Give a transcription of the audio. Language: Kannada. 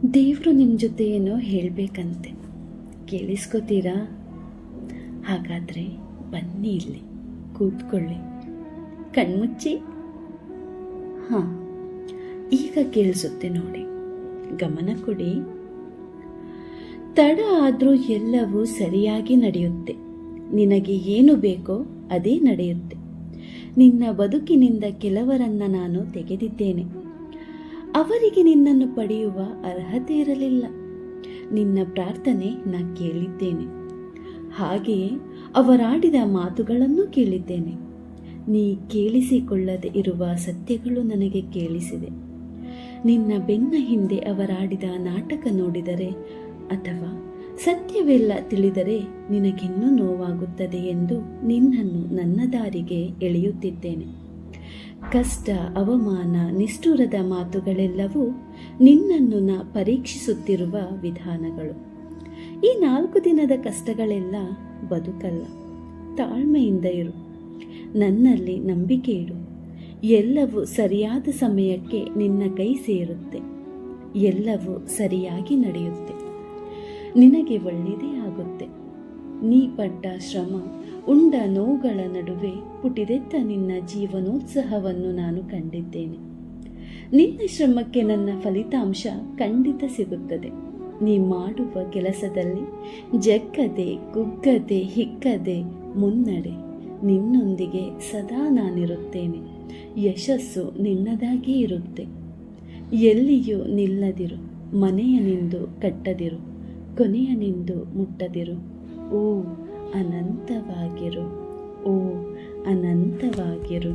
ದೇವರು ನಿಮ್ಮ ಜೊತೆ ಏನೋ ಹೇಳಬೇಕಂತೆ, ಕೇಳಿಸ್ಕೋತೀರಾ? ಹಾಗಾದರೆ ಬನ್ನಿ, ಇಲ್ಲಿ ಕೂತ್ಕೊಳ್ಳಿ, ಕಣ್ಮುಚ್ಚಿ. ಹಾಂ, ಈಗ ಕೇಳಿಸುತ್ತೆ ನೋಡಿ, ಗಮನ ಕೊಡಿ. ತಡ ಆದರೂ ಎಲ್ಲವೂ ಸರಿಯಾಗಿ ನಡೆಯುತ್ತೆ. ನಿನಗೆ ಏನು ಬೇಕೋ ಅದೇ ನಡೆಯುತ್ತೆ. ನಿನ್ನ ಬದುಕಿನಿಂದ ಕೆಲವರನ್ನು ನಾನು ತೆಗೆದಿದ್ದೇನೆ. ಅವರಿಗೆ ನಿನ್ನನ್ನು ಪಡೆಯುವ ಅರ್ಹತೆ ಇರಲಿಲ್ಲ. ನಿನ್ನ ಪ್ರಾರ್ಥನೆ ನಾ ಕೇಳಿದ್ದೇನೆ. ಹಾಗೆಯೇ ಅವರಾಡಿದ ಮಾತುಗಳನ್ನು ಕೇಳಿದ್ದೇನೆ. ನೀ ಕೇಳಿಸಿಕೊಳ್ಳದೆ ಇರುವ ಸತ್ಯಗಳು ನನಗೆ ಕೇಳಿಸಿದೆ. ನಿನ್ನ ಬೆನ್ನ ಹಿಂದೆ ಅವರಾಡಿದ ನಾಟಕ ನೋಡಿದರೆ ಅಥವಾ ಸತ್ಯವೆಲ್ಲ ತಿಳಿದರೆ ನಿನಗಿನ್ನೂ ನೋವಾಗುತ್ತದೆ ಎಂದು ನಿನ್ನನ್ನು ನನ್ನ ದಾರಿಗೆ ಎಳೆಯುತ್ತಿದ್ದೇನೆ. ಕಷ್ಟ, ಅವಮಾನ, ನಿಷ್ಠುರದ ಮಾತುಗಳೆಲ್ಲವೂ ನಿನ್ನನ್ನು ಪರೀಕ್ಷಿಸುತ್ತಿರುವ ವಿಧಾನಗಳು. ಈ 4 ದಿನದ ಕಷ್ಟಗಳೆಲ್ಲ ಬದುಕಲ್ಲ. ತಾಳ್ಮೆಯಿಂದ ಇರು, ನನ್ನಲ್ಲಿ ನಂಬಿಕೆ ಇಡು. ಎಲ್ಲವೂ ಸರಿಯಾದ ಸಮಯಕ್ಕೆ ನಿನ್ನ ಕೈ ಸೇರುತ್ತೆ. ಎಲ್ಲವೂ ಸರಿಯಾಗಿ ನಡೆಯುತ್ತೆ. ನಿನಗೆ ಒಳ್ಳೆಯದೇ ಆಗುತ್ತೆ. ನೀ ಪಟ್ಟ ಶ್ರಮ, ಉಂಡ ನೋವುಗಳ ನಡುವೆ ಪುಟಿದೆದ್ದ ನಿನ್ನ ಜೀವನೋತ್ಸಾಹವನ್ನು ನಾನು ಕಂಡಿದ್ದೇನೆ. ನಿನ್ನ ಶ್ರಮಕ್ಕೆ ನನ್ನ ಫಲಿತಾಂಶ ಖಂಡಿತ ಸಿಗುತ್ತದೆ. ನೀ ಮಾಡುವ ಕೆಲಸದಲ್ಲಿ ಜಗ್ಗದೆ, ಕುಗ್ಗದೆ, ಹಿಕ್ಕದೆ ಮುನ್ನಡೆ. ನಿನ್ನೊಂದಿಗೆ ಸದಾ ನಾನಿರುತ್ತೇನೆ. ಯಶಸ್ಸು ನಿನ್ನದಾಗೇ ಇರುತ್ತೆ. ಎಲ್ಲಿಯೂ ನಿಲ್ಲದಿರು, ಮನೆಯನೆಂದು ಕಟ್ಟದಿರು, ಕೊನೆಯನೆಂದು ಮುಟ್ಟದಿರು. ಓ ಅನಂತವಾಗಿರು, ಓ ಅನಂತವಾಗಿರು.